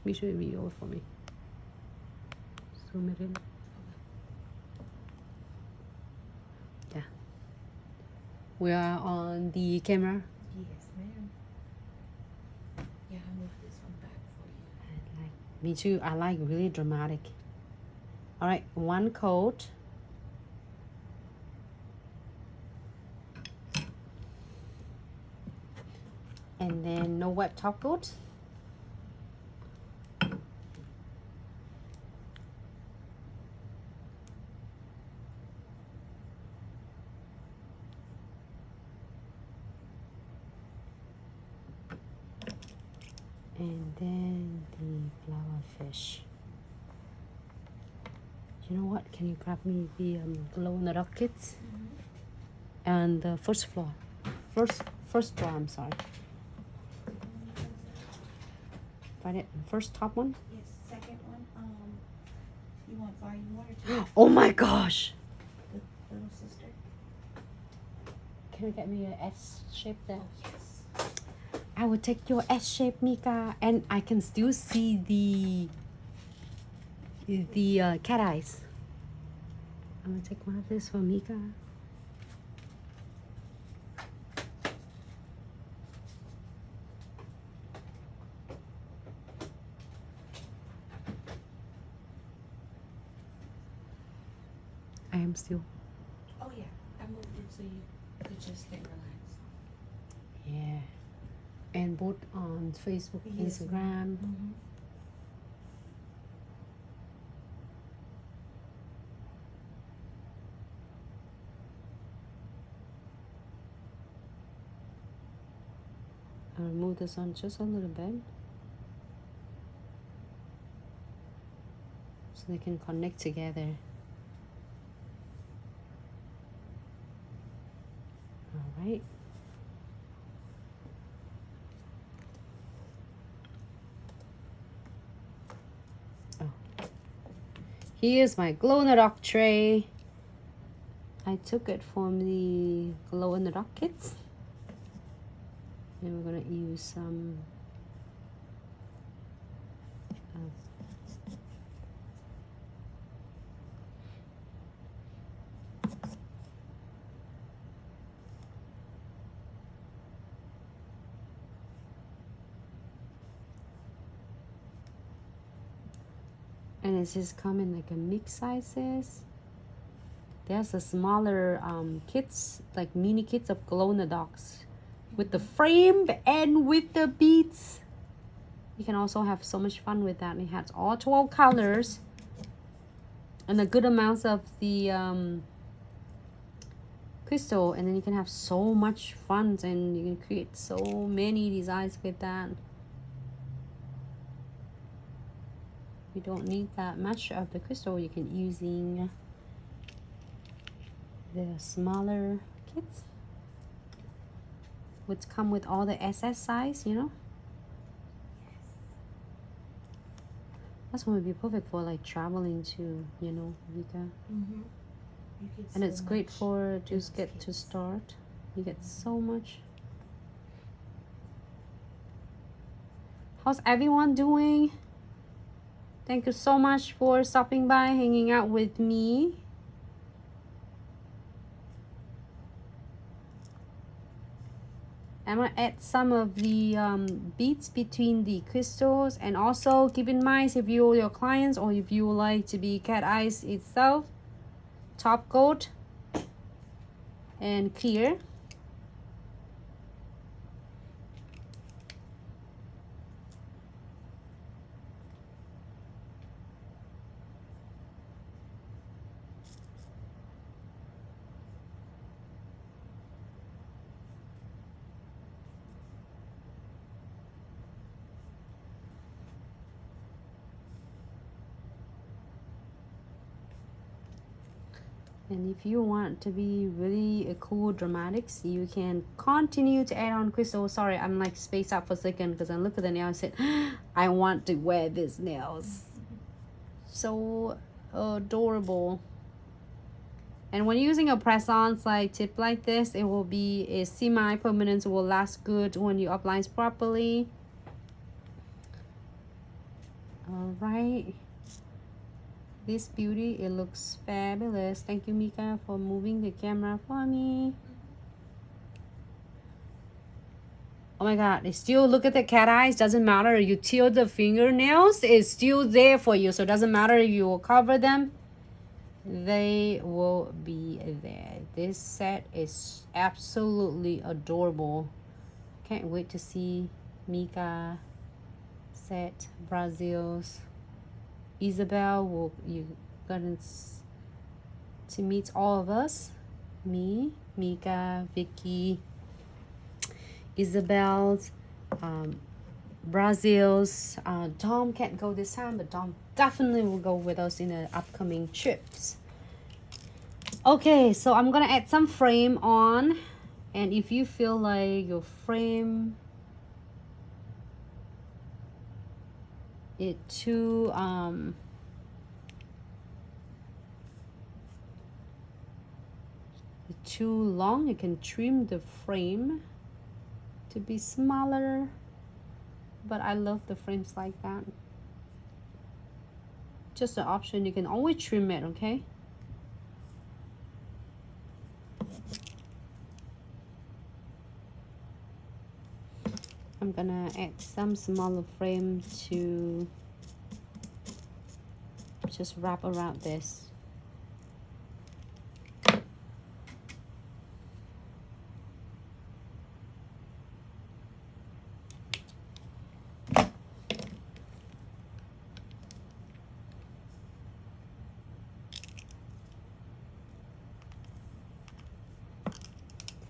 me show a video for me. Zoom it in. Yeah. We are on the camera. Yes, ma'am. Yeah, I'll move this one back for you. Me too. I like really dramatic. All right, one coat. And then no wet top coat. And then the flower fish. You know what? Can you grab me the glow in the dark kits? And the first floor. First floor, I'm sorry. Find it. First top one? Yes, second one. You want volume 1 or 2? Oh my gosh! The little sister. Can you get me an S shape there? Oh, yes. I will take your S shape, Mika, and I can still see the cat eyes. I'm gonna take one of this for Mika. I am still. Oh, yeah. I moved it so you could just stay relaxed. Yeah. And both on Facebook, Yes, Instagram. I'll move this on just a little bit so they can connect together. All right. Oh. Here's my glow in the dark tray. I took it from the glow in the dark kits. And we're gonna use some and it's just come in like a mix sizes. There's a smaller kits, like mini kits of glow in the darks with the frame and with the beads. You can also have so much fun with that. It has all 12 colors and a good amounts of the crystal, and then you can have so much fun and you can create so many designs with that. You don't need that much of the crystal. You can using the smaller kits, which come with all the SS size, you know. That's going to be perfect for like traveling to, you know, Vika. And it's great for just get to start. You get so much. How's everyone doing? Thank you so much for stopping by, hanging out with me. I'm gonna add some of the beads between the crystals, and also keep in mind if you're your clients or if you like to be cat eyes itself, top coat and clear. And if you want to be really a cool dramatics, you can continue to add on crystal. Sorry, I'm like spaced out for a second because I looked at the nail and said, I want to wear these nails. So adorable. And when using a press-on like tip like this, it will be a semi-permanent. It will last good when you apply it properly. All right. This beauty, it looks fabulous. Thank you, Mika, for moving the camera for me. Oh my god, it's still, look at the cat eyes. Doesn't matter. You tilt the fingernails, it's still there for you. So it doesn't matter if you will cover them. They will be there. This set is absolutely adorable. Can't wait to see Mika set Brazil's. Isabel will, you gonna to meet all of us. Me, Mika, Vicky, Isabel's, Brazil's. Dom can't go this time, but Dom definitely will go with us in the upcoming trips. Okay, so I'm gonna add some frame on, and if you feel like your frame it too too long, you can trim the frame to be smaller, but I love the frames like that. Just an option, you can always trim it, okay? I'm gonna add some smaller frame to just wrap around this.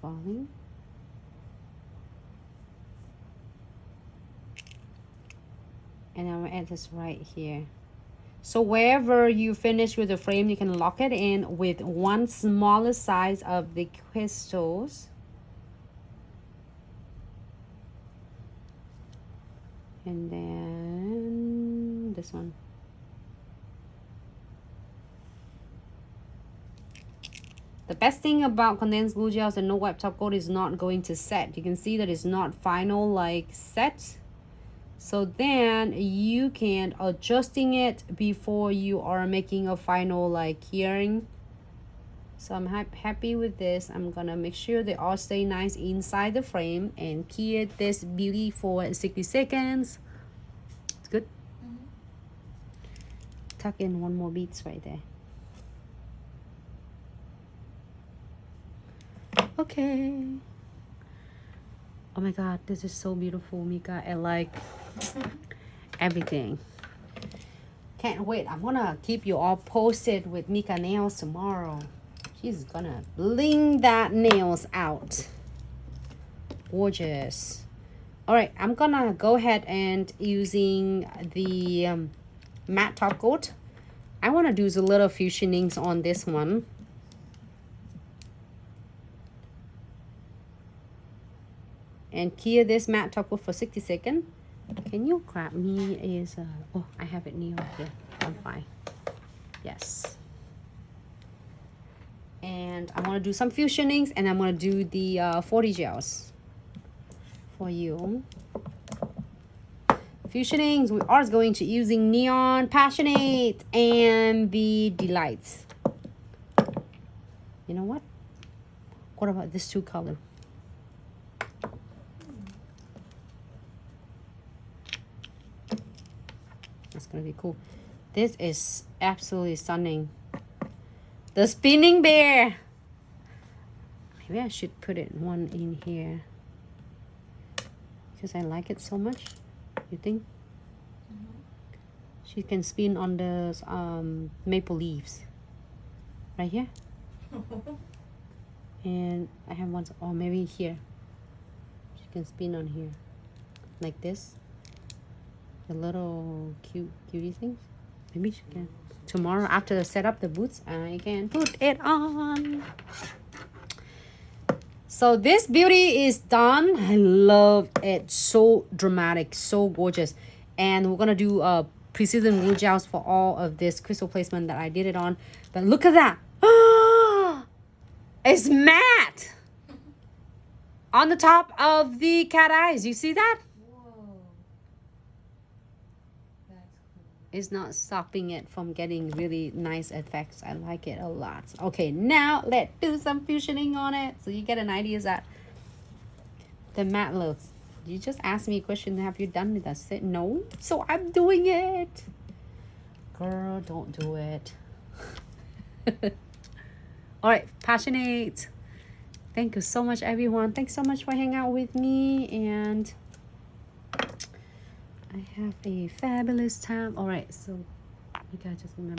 Falling. And I'm gonna add this right here. So wherever you finish with the frame, you can lock it in with one smaller size of the crystals. And then this one. The best thing about condensed glue gels and no wipe top coat is not going to set. You can see that it's not final like set. So then you can adjusting it before you are making a final like curing. So I'm happy with this. I'm gonna make sure they all stay nice inside the frame and cure this beauty for 60 seconds. It's good. Tuck in one more beads right there. Okay. Oh my god, this is so beautiful, Mika. I like everything. Can't wait. I'm gonna keep you all posted with Mika nails tomorrow. She's gonna bling that nails out. Gorgeous. All right, I'm gonna go ahead and using the matte top coat. I want to do a little fusionings on this one. And cure this matte top coat for 60 seconds. Can you grab me is oh, I have it near here. I'm fine. Yes. And I want to do some fusionings, and I'm going to do the 40 gels for you. Fusionings, we are going to using Neon Passionate and the Delights. You know what? What about this two color? That's gonna be cool. This is absolutely stunning. The spinning bear. Maybe I should put it one in here because I like it so much. You think? She can spin on the maple leaves right here. And I have one, or maybe here. She can spin on here like this. The little cutie things. Maybe she can. Tomorrow after I set up the boots, I can put it on. So this beauty is done. I love it. So dramatic, so gorgeous. And we're gonna do precision glue gels for all of this crystal placement that I did it on. But look at that. It's matte on the top of the cat eyes. You see that? Whoa. That's cool. it's not stopping it from getting really nice effects. I like it a lot. Okay, now let's do some fusioning on it so you get an idea that the matte looks. You just asked me a question, have you done it? I said no, so I'm doing it. Girl, don't do it. All right, passionate. Thank you so much, everyone. Thanks so much for hanging out with me, and I have a fabulous time. All right, so you guys just remember